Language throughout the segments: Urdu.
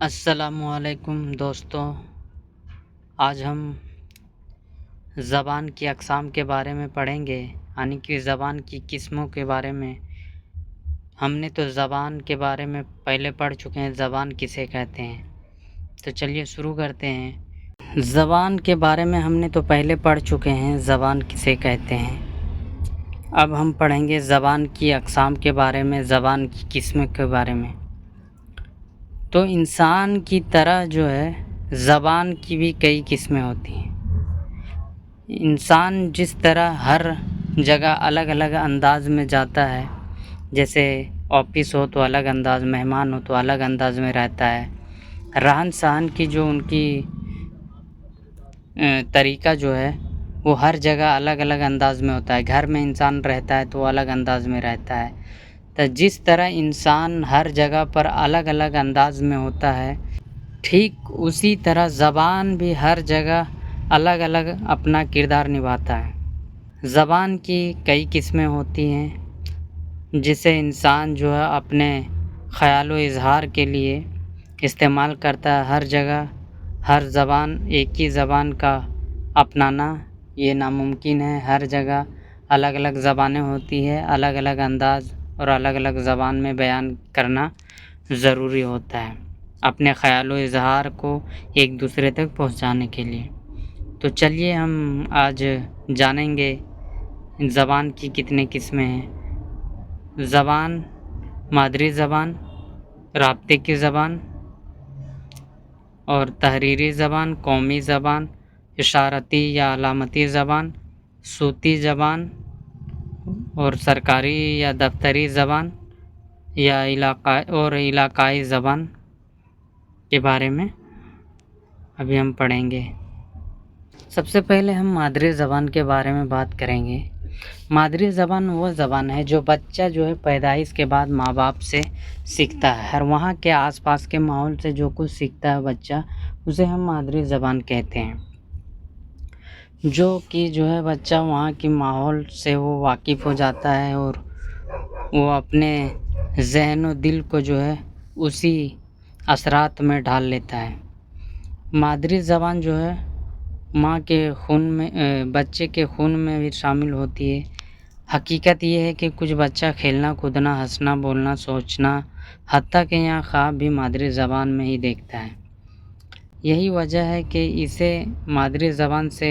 السلام علیکم دوستوں، آج ہم زبان کی اقسام کے بارے میں پڑھیں گے، یعنی کہ زبان کی قسموں کے بارے میں۔ ہم نے تو زبان کے بارے میں پہلے پڑھ چکے ہیں، زبان کسے کہتے ہیں، تو چلیے شروع کرتے ہیں۔ زبان کے بارے میں ہم نے تو پہلے پڑھ چکے ہیں، زبان کسے کہتے ہیں۔ اب ہم پڑھیں گے زبان کی اقسام کے بارے میں، زبان کی قسموں کے بارے میں۔ تو انسان کی طرح جو ہے زبان کی بھی کئی قسمیں ہوتی ہیں۔ انسان جس طرح ہر جگہ الگ الگ انداز میں جاتا ہے، جیسے آفس ہو تو الگ انداز، مہمان ہو تو الگ انداز میں رہتا ہے، رہن سہن کی جو ان کی طریقہ جو ہے وہ ہر جگہ الگ الگ انداز میں ہوتا ہے۔ گھر میں انسان رہتا ہے تو الگ انداز میں رہتا ہے۔ تو جس طرح انسان ہر جگہ پر الگ الگ انداز میں ہوتا ہے، ٹھیک اسی طرح زبان بھی ہر جگہ الگ الگ اپنا کردار نبھاتا ہے۔ زبان کی کئی قسمیں ہوتی ہیں جسے انسان جو ہے اپنے خیال و اظہار کے لیے استعمال کرتا ہے۔ ہر جگہ ہر زبان ایک ہی زبان کا اپنانا یہ ناممکن ہے۔ ہر جگہ الگ الگ زبانیں ہوتی ہیں، الگ الگ انداز اور الگ الگ زبان میں بیان کرنا ضروری ہوتا ہے اپنے خیال و اظہار کو ایک دوسرے تک پہنچانے کے لیے۔ تو چلیے ہم آج جانیں گے زبان کی کتنے قسمیں ہیں۔ زبان، مادری زبان، رابطے کی زبان اور تحریری زبان، قومی زبان، اشارتی یا علامتی زبان، صوتی زبان اور سرکاری یا دفتری زبان یا علاقائی زبان کے بارے میں ابھی ہم پڑھیں گے۔ سب سے پہلے ہم مادری زبان کے بارے میں بات کریں گے۔ مادری زبان وہ زبان ہے جو بچہ جو ہے پیدائش کے بعد ماں باپ سے سیکھتا ہے، اور وہاں کے آس پاس کے ماحول سے جو کچھ سیکھتا ہے بچہ، اسے ہم مادری زبان کہتے ہیں۔ جو کہ جو ہے بچہ وہاں کی ماحول سے وہ واقف ہو جاتا ہے اور وہ اپنے ذہن و دل کو جو ہے اسی اثرات میں ڈھال لیتا ہے۔ مادری زبان جو ہے ماں کے خون میں، بچے کے خون میں بھی شامل ہوتی ہے۔ حقیقت یہ ہے کہ کچھ بچہ کھیلنا کودنا، ہنسنا بولنا، سوچنا، حتیٰ کہ یہاں خواب بھی مادری زبان میں ہی دیکھتا ہے۔ یہی وجہ ہے کہ اسے مادری زبان سے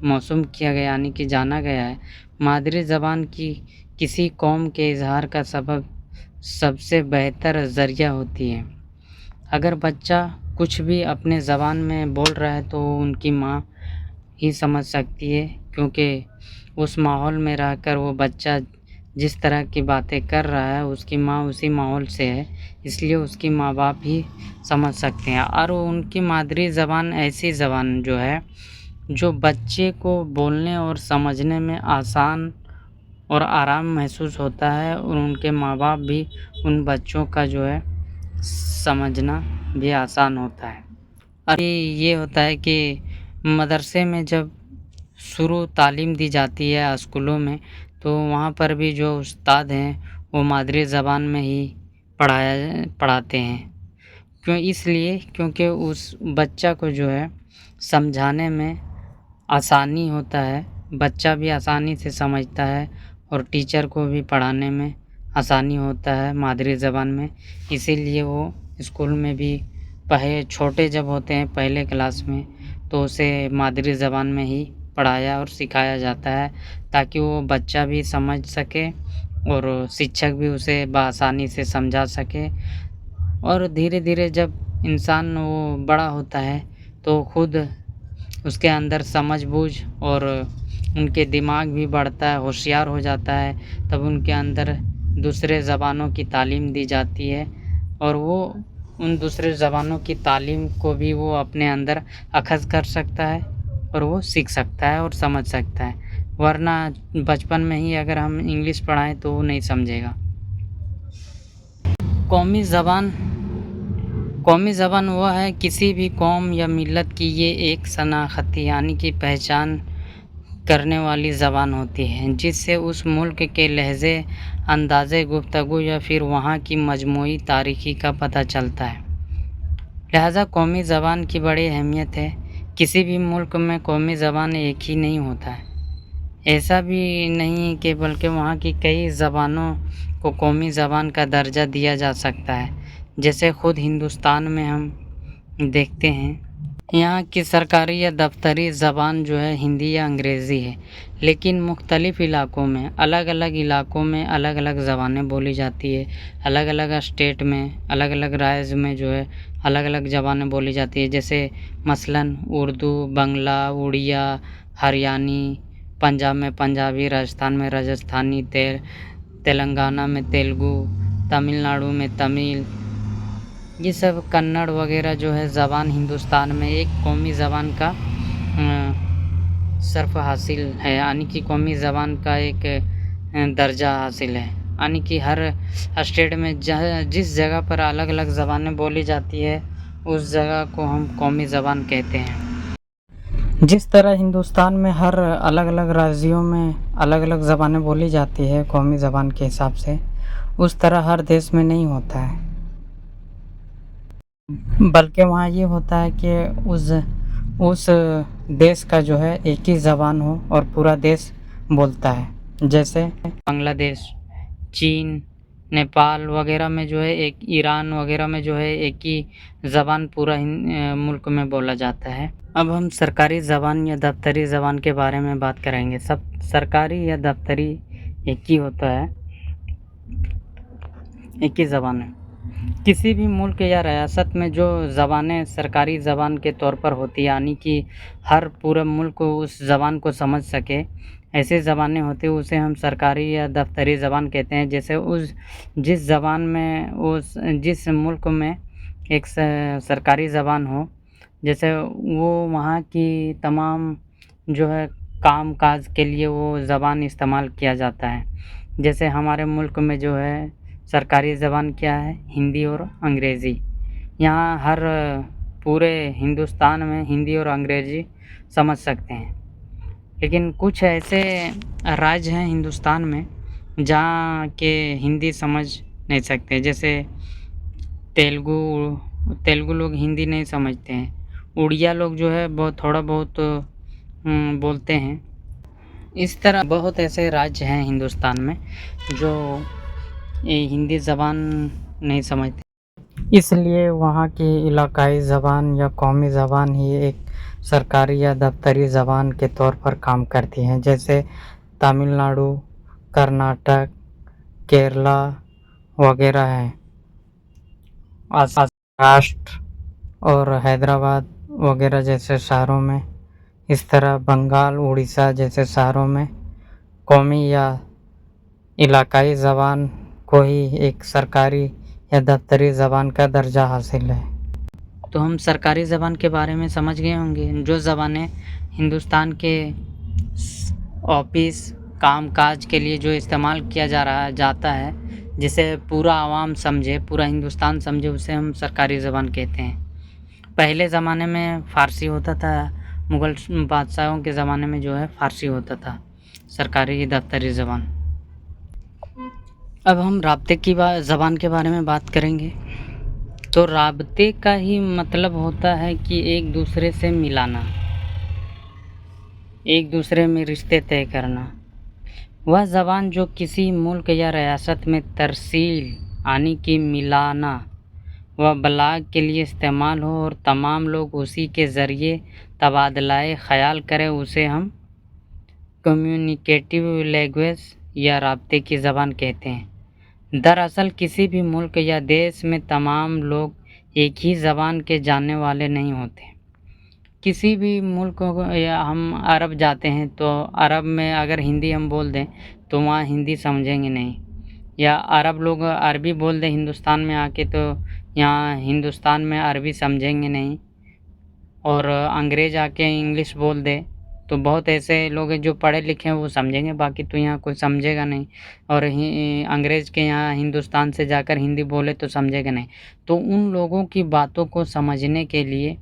موسوم کیا گیا، یعنی کہ جانا گیا ہے۔ مادری زبان کی کسی قوم کے اظہار کا سب سے بہتر ذریعہ ہوتی ہے۔ اگر بچہ کچھ بھی اپنے زبان میں بول رہا ہے تو ان کی ماں ہی سمجھ سکتی ہے، کیونکہ اس ماحول میں رہ کر وہ بچہ جس طرح کی باتیں کر رہا ہے اس کی ماں اسی ماحول سے ہے، اس لیے اس کی ماں باپ ہی سمجھ سکتے ہیں۔ اور ان کی مادری زبان ایسی زبان جو ہے جو بچے کو بولنے اور سمجھنے میں آسان اور آرام محسوس ہوتا ہے، اور ان کے ماں باپ بھی ان بچوں کا جو ہے سمجھنا بھی آسان ہوتا ہے۔ اور یہ ہوتا ہے کہ مدرسے میں جب شروع تعلیم دی جاتی ہے اسکولوں میں، تو وہاں پر بھی جو استاد ہیں وہ مادری زبان میں ہی پڑھاتے ہیں۔ اس لیے کیونکہ اس بچہ کو جو ہے سمجھانے میں آسانی ہوتا ہے، بچہ بھی آسانی سے سمجھتا ہے اور ٹیچر کو بھی پڑھانے میں آسانی ہوتا ہے مادری زبان میں۔ اسی لیے وہ اسکول میں بھی چھوٹے جب ہوتے ہیں پہلے کلاس میں تو اسے مادری زبان میں ہی پڑھایا اور سکھایا جاتا ہے، تاکہ وہ بچہ بھی سمجھ سکے اور شکشک بھی اسے بآسانی سے سمجھا سکے۔ اور دھیرے دھیرے جب انسان وہ بڑا ہوتا ہے تو خود اس کے اندر سمجھ بوجھ اور ان کے دماغ بھی بڑھتا ہے، ہوشیار ہو جاتا ہے، تب ان کے اندر دوسرے زبانوں کی تعلیم دی جاتی ہے، اور وہ ان دوسرے زبانوں کی تعلیم کو بھی وہ اپنے اندر اخذ کر سکتا ہے اور وہ سیکھ سکتا ہے اور سمجھ سکتا ہے۔ ورنہ بچپن میں ہی اگر ہم انگلش پڑھائیں تو وہ نہیں سمجھے گا۔ قومی زبان وہ ہے کسی بھی قوم یا ملت کی یہ ایک شناختی، یعنی کہ پہچان کرنے والی زبان ہوتی ہے، جس سے اس ملک کے لہجے، انداز گفتگو یا پھر وہاں کی مجموعی تاریخ کا پتہ چلتا ہے۔ لہٰذا قومی زبان کی بڑی اہمیت ہے۔ کسی بھی ملک میں قومی زبان ایک ہی نہیں ہوتا ہے، ایسا بھی نہیں کہ بلکہ وہاں کی کئی زبانوں کو قومی زبان کا درجہ دیا جا سکتا ہے۔ جیسے خود ہندوستان میں ہم دیکھتے ہیں، یہاں کی سرکاری یا دفتری زبان جو ہے ہندی یا انگریزی ہے، لیکن مختلف علاقوں میں الگ الگ زبانیں بولی جاتی ہے۔ الگ الگ اسٹیٹ میں، الگ الگ رائج میں جو ہے الگ الگ زبانیں بولی جاتی ہے۔ جیسے مثلاً اردو، بنگلہ، اڑیا، ہریانی، پنجاب میں پنجابی، راجستھان میں راجستھانی، تلنگانہ میں تیلگو، تمل ناڈو میں تمل، یہ سب کنڑ وغیرہ جو ہے زبان ہندوستان میں ایک قومی زبان کا صرف حاصل ہے، یعنی کہ قومی زبان کا ایک درجہ حاصل ہے، یعنی کہ ہر اسٹیٹ میں جس جگہ پر الگ الگ زبانیں بولی جاتی ہے اس جگہ کو ہم قومی زبان کہتے ہیں۔ جس طرح ہندوستان میں ہر الگ الگ راجیوں میں الگ الگ زبانیں بولی جاتی ہے قومی زبان کے حساب سے، اس طرح ہر دیش میں نہیں ہوتا ہے، بلکہ وہاں یہ ہوتا ہے کہ اس دیش کا جو ہے ایک ہی زبان ہو اور پورا دیش بولتا ہے۔ جیسے بنگلہ دیش، چین، نیپال وغیرہ میں جو ہے ایران وغیرہ میں جو ہے ایک ہی زبان پورا ملک میں بولا جاتا ہے۔ اب ہم سرکاری زبان یا دفتری زبان کے بارے میں بات کریں گے۔ سرکاری یا دفتری ایک ہی ہوتا ہے، ایک ہی زبان ہے۔ کسی بھی ملک یا ریاست میں جو زبانیں سرکاری زبان کے طور پر ہوتی ہیں، یعنی کہ ہر پورا ملک اس زبان کو سمجھ سکے، ایسی زبانیں ہوتی ہیں، اسے ہم سرکاری یا دفتری زبان کہتے ہیں۔ جیسے جس زبان میں جس ملک میں ایک سرکاری زبان ہو، جیسے وہ وہاں کی تمام جو ہے کام کاج کے لیے وہ زبان استعمال کیا جاتا ہے۔ جیسے ہمارے ملک میں جو ہے سرکاری زبان کیا ہے؟ ہندی اور انگریزی۔ یہاں ہر پورے ہندوستان میں ہندی اور انگریزی سمجھ سکتے ہیں، لیکن کچھ ایسے راج ہیں ہندوستان میں جہاں کہ ہندی سمجھ نہیں سکتے۔ جیسے تیلگو لوگ ہندی نہیں سمجھتے ہیں، اڑیا لوگ جو ہے تھوڑا بہت بولتے ہیں۔ اس طرح بہت ایسے راج ہیں ہندوستان میں جو ہندی زبان نہیں سمجھتے، اس لیے وہاں کی علاقائی زبان یا قومی زبان ہی ایک سرکاری یا دفتری زبان کے طور پر کام کرتی ہیں۔ جیسے تمل ناڈو، کرناٹک، کیرلا وغیرہ ہیں، مہاراشٹر اور حیدرآباد وغیرہ جیسے شہروں میں۔ اس طرح بنگال، اڑیسہ جیسے شہروں میں قومی یا علاقائی زبان کو ہی ایک سرکاری یا دفتری زبان کا درجہ حاصل ہے۔ تو ہم سرکاری زبان کے بارے میں سمجھ گئے ہوں گے، جو زبانیں ہندوستان کے آفس کام کاج کے لیے جو استعمال کیا جاتا ہے، جسے پورا عوام سمجھے، پورا ہندوستان سمجھے، اسے ہم سرکاری زبان کہتے ہیں۔ پہلے زمانے میں فارسی ہوتا تھا، مغل بادشاہوں کے زمانے میں جو ہے فارسی ہوتا تھا، سرکاری دفتری زبان۔ اب ہم رابطے کی زبان کے بارے میں بات کریں گے۔ تو رابطے کا ہی مطلب ہوتا ہے کہ ایک دوسرے سے ملانا، ایک دوسرے میں رشتے طے کرنا۔ وہ زبان جو کسی ملک یا ریاست میں ترسیل یعنی کہ ملانا و ابلاغ کے لیے استعمال ہو اور تمام لوگ اسی کے ذریعے تبادلہ خیال کریں، اسے ہم کمیونیکیٹیو لینگویج یا رابطے کی زبان کہتے ہیں۔ دراصل کسی بھی ملک یا دیش میں تمام لوگ ایک ہی زبان کے جاننے والے نہیں ہوتے۔ کسی بھی ملک یا ہم عرب جاتے ہیں تو عرب میں اگر ہندی ہم بول دیں تو وہاں ہندی سمجھیں گے نہیں، یا عرب لوگ عربی بول دیں ہندوستان میں آ کے تو یہاں ہندوستان میں عربی سمجھیں گے نہیں، اور انگریز آ کے انگلش بول دے تو بہت ایسے لوگ ہیں جو پڑھے لکھے ہیں وہ سمجھیں گے، باقی تو یہاں کوئی سمجھے گا نہیں، اور انگریز کے یہاں ہندوستان سے جا کر ہندی بولے تو سمجھے گا نہیں۔ تو ان لوگوں کی باتوں کو سمجھنے کے لیے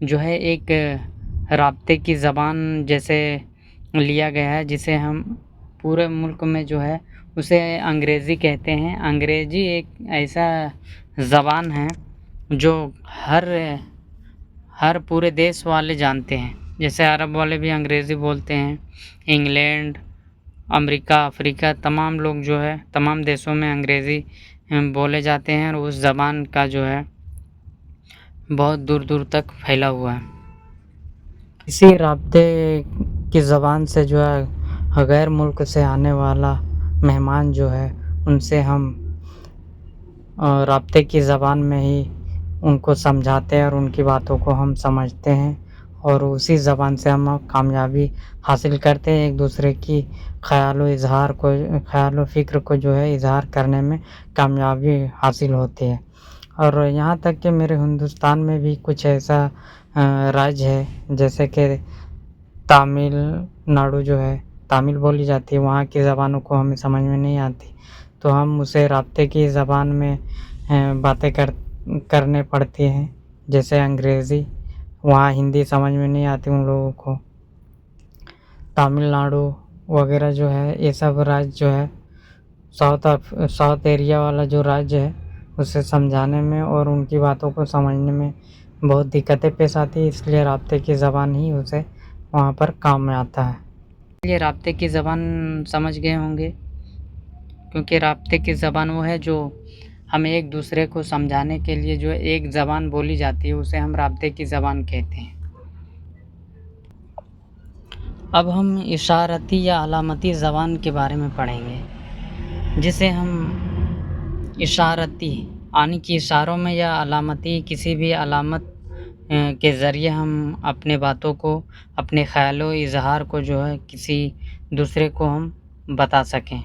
جو ہے ایک رابطے کی زبان جیسے لیا گیا ہے، جسے ہم پورے ملک میں جو ہے اسے انگریزی کہتے ہیں۔ انگریزی ایک ایسا زبان ہے جو ہر ہر پورے دیش والے جانتے ہیں. جیسے عرب والے بھی انگریزی بولتے ہیں، انگلینڈ، امریکہ، افریقہ، تمام لوگ جو ہے تمام دیشوں میں انگریزی بولے جاتے ہیں، اور اس زبان کا جو ہے بہت دور دور تک پھیلا ہوا ہے. اسی رابطے کی زبان سے جو ہے غیر ملک سے آنے والا مہمان جو ہے ان سے ہم رابطے کی زبان میں ہی ان کو سمجھاتے ہیں اور ان کی باتوں کو ہم سمجھتے ہیں، اور اسی زبان سے ہم کامیابی حاصل کرتے ہیں. ایک دوسرے کی خیال و فکر کو جو ہے اظہار کرنے میں کامیابی حاصل ہوتی ہے. اور یہاں تک کہ میرے ہندوستان میں بھی کچھ ایسا راج ہے جیسے کہ تامل ناڈو جو ہے، تامل بولی جاتی ہے، وہاں کی زبانوں کو ہمیں سمجھ میں نہیں آتی تو ہم اسے رابطے کی زبان میں باتیں کرنے پڑتی ہیں. جیسے انگریزی، وہاں ہندی سمجھ میں نہیں آتی ان لوگوں کو. تامل ناڈو وغیرہ جو ہے یہ سب راج جو ہے ساؤتھ ایریا والا جو راج ہے اسے سمجھانے میں اور ان کی باتوں کو سمجھنے میں بہت دقتیں پیش آتی ہیں، اس لیے رابطے کی زبان ہی اسے وہاں پر کام میں آتا ہے. یہ رابطے کی زبان سمجھ گئے ہوں گے، کیونکہ رابطے کی زبان وہ ہے جو ہم ایک دوسرے کو سمجھانے کے لیے جو ایک زبان بولی جاتی ہے اسے ہم رابطے کی زبان کہتے ہیں. اب ہم اشارتی یا علامتی زبان کے بارے میں پڑھیں گے، جسے ہم اشارتی یعنی کہ اشاروں میں یا علامتی کسی بھی علامت کے ذریعے ہم اپنے باتوں کو، اپنے خیال و اظہار کو جو ہے کسی دوسرے کو ہم بتا سکیں،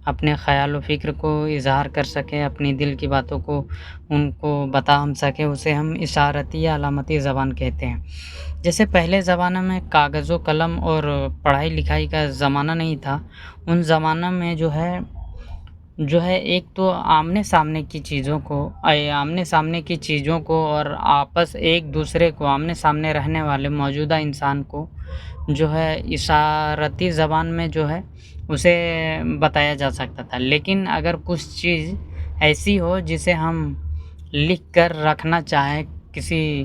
اپنے خیال و فکر کو اظہار کر سکیں، اپنی دل کی باتوں کو ان کو بتا ہم سکیں، اسے ہم اشارتی یا علامتی زبان کہتے ہیں. جیسے پہلے زمانے میں کاغذ و قلم اور پڑھائی لکھائی کا زمانہ نہیں تھا، ان زمانہ میں جو ہے ایک تو آمنے سامنے کی چیزوں کو اور آپس ایک دوسرے کو آمنے سامنے رہنے والے موجودہ انسان کو جو ہے اشارتی زبان میں جو ہے اسے بتایا جا سکتا تھا. لیکن اگر کچھ چیز ایسی ہو جسے ہم لکھ کر رکھنا چاہیں کسی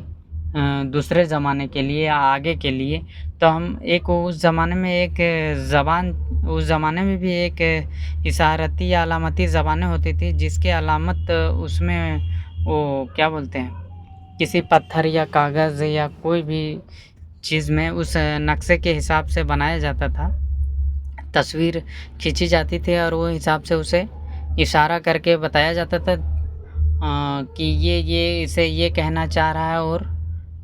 دوسرے زمانے کے لیے یا آگے کے لیے، تو ہم اس زمانے میں بھی ایک اشارتی یا علامتی زبانیں ہوتی تھی جس کے علامت اس میں وہ کیا بولتے ہیں کسی پتھر یا کاغذ یا کوئی بھی چیز میں اس نقشے کے حساب سے بنایا جاتا تھا، تصویر کھینچی جاتی تھی اور وہ حساب سے اسے اشارہ کر کے بتایا جاتا تھا کہ یہ اسے یہ کہنا چاہ رہا ہے اور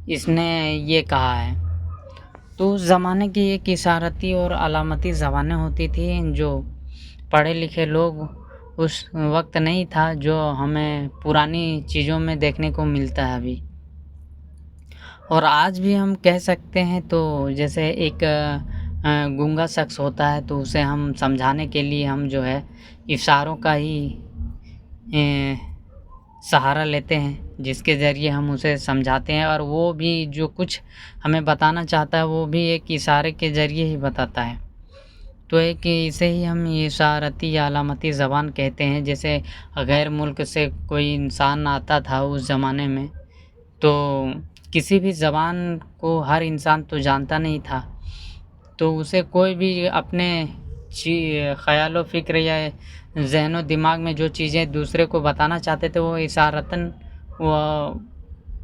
اس نے یہ کہا ہے. تو اس زمانے کی ایک اشارتی اور علامتی زبانیں ہوتی تھیں جو پڑھے لکھے لوگ اس وقت نہیں تھا جو ہمیں پرانی چیزوں میں دیکھنے کو ملتا ہے ابھی. اور آج بھی ہم کہہ سکتے ہیں تو جیسے ایک گونگا شخص ہوتا ہے تو اسے ہم سمجھانے کے لیے ہم جو ہے اشاروں کا ہی سہارا لیتے ہیں، جس کے ذریعے ہم اسے سمجھاتے ہیں، اور وہ بھی جو کچھ ہمیں بتانا چاہتا ہے وہ بھی ایک اشارے کے ذریعے ہی بتاتا ہے. تو اسے ہی ہم اشارتی یا علامتی زبان کہتے ہیں. جیسے غیر ملک سے کوئی انسان آتا تھا اس زمانے میں تو کسی بھی زبان کو ہر انسان تو جانتا نہیں تھا، تو اسے کوئی بھی اپنے خیال و فکر یا ذہن و دماغ میں جو چیزیں دوسرے کو بتانا چاہتے تھے وہ اشارتاً وہ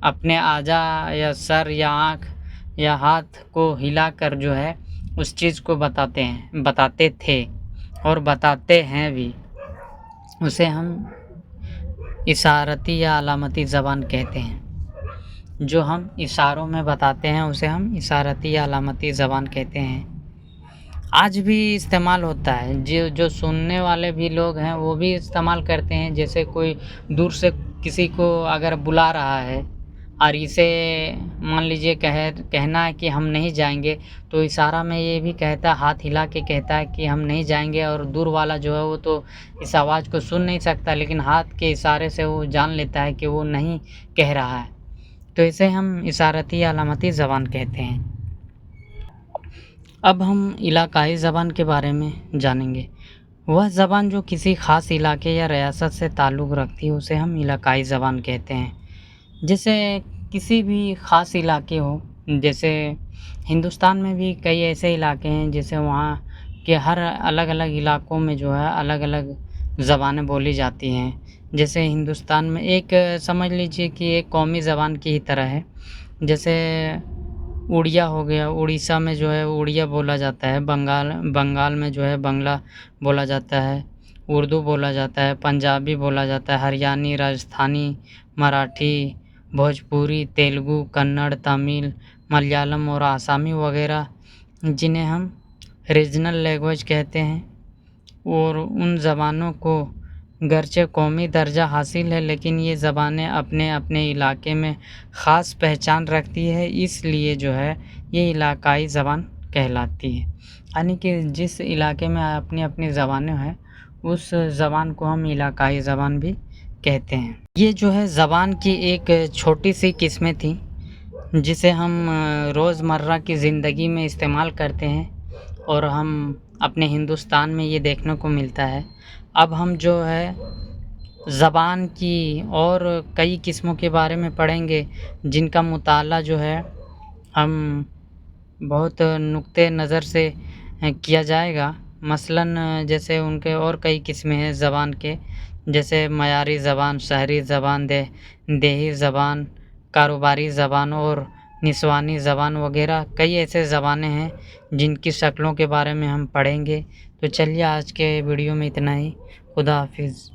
اپنے اعضاء یا سر یا آنکھ یا ہاتھ کو ہلا کر جو ہے اس چیز کو بتاتے تھے اور بتاتے ہیں بھی. اسے ہم اشارتی یا علامتی زبان کہتے ہیں. جو ہم اشاروں میں بتاتے ہیں اسے ہم اشارتی یا علامتی زبان کہتے ہیں. آج بھی استعمال ہوتا ہے، جو سننے والے بھی لوگ ہیں وہ بھی استعمال کرتے ہیں. جیسے کوئی دور سے کسی کو اگر بلا رہا ہے اور اسے مان لیجیے کہنا ہے کہ ہم نہیں جائیں گے، تو اشارہ میں یہ بھی کہتا ہے، ہاتھ ہلا کے کہتا ہے کہ ہم نہیں جائیں گے، اور دور والا جو ہے وہ تو اس آواز کو سن نہیں سکتا لیکن ہاتھ کے اشارے سے وہ جان لیتا ہے کہ وہ نہیں کہہ رہا ہے. تو اسے ہم اشارتی یا علامتی زبان کہتے ہیں. اب ہم علاقائی زبان کے بارے میں جانیں گے. وہ زبان جو کسی خاص علاقے یا ریاست سے تعلق رکھتی ہے اسے ہم علاقائی زبان کہتے ہیں. جیسے کسی بھی خاص علاقے ہو، جیسے ہندوستان میں بھی کئی ایسے علاقے ہیں جیسے وہاں کے ہر الگ الگ علاقوں میں جو ہے الگ الگ زبانیں بولی جاتی ہیں. جیسے ہندوستان میں ایک سمجھ لیجیے کہ ایک قومی زبان کی ہی طرح ہے. جیسے اڑیا ہو گیا، اڑیسہ میں جو ہے اڑیا بولا جاتا ہے، بنگال میں جو ہے بنگلہ بولا جاتا ہے، اردو بولا جاتا ہے، پنجابی بولا جاتا ہے، ہریانوی، راجستھانی، مراٹھی، بھوجپوری، تیلگو، کنڑ، تامل، ملیالم اور آسامی وغیرہ، جنہیں ہم ریجنل لینگویج کہتے ہیں. اور ان زبانوں کو گرچہ قومی درجہ حاصل ہے، لیکن یہ زبانیں اپنے اپنے علاقے میں خاص پہچان رکھتی ہے، اس لیے جو ہے یہ علاقائی زبان کہلاتی ہے. یعنی کہ جس علاقے میں اپنی اپنی زبانیں ہیں اس زبان کو ہم علاقائی زبان بھی کہتے ہیں. یہ جو ہے زبان کی ایک چھوٹی سی قسمیں تھیں جسے ہم روز مرہ کی زندگی میں استعمال کرتے ہیں، اور ہم اپنے ہندوستان میں یہ دیکھنے کو ملتا ہے. اب ہم جو ہے زبان کی اور کئی قسموں کے بارے میں پڑھیں گے جن کا مطالعہ جو ہے ہم بہت نقطۂ نظر سے کیا جائے گا. مثلاً جیسے ان کے اور کئی قسمیں ہیں زبان کے، جیسے معیاری زبان، شہری زبان، دیہی زبان، کاروباری زبان اور نسوانی زبان وغیرہ. کئی ایسے زبانیں ہیں جن کی شکلوں کے بارے میں ہم پڑھیں گے. تو چلیے آج کے ویڈیو میں اتنا ہی. خدا حافظ.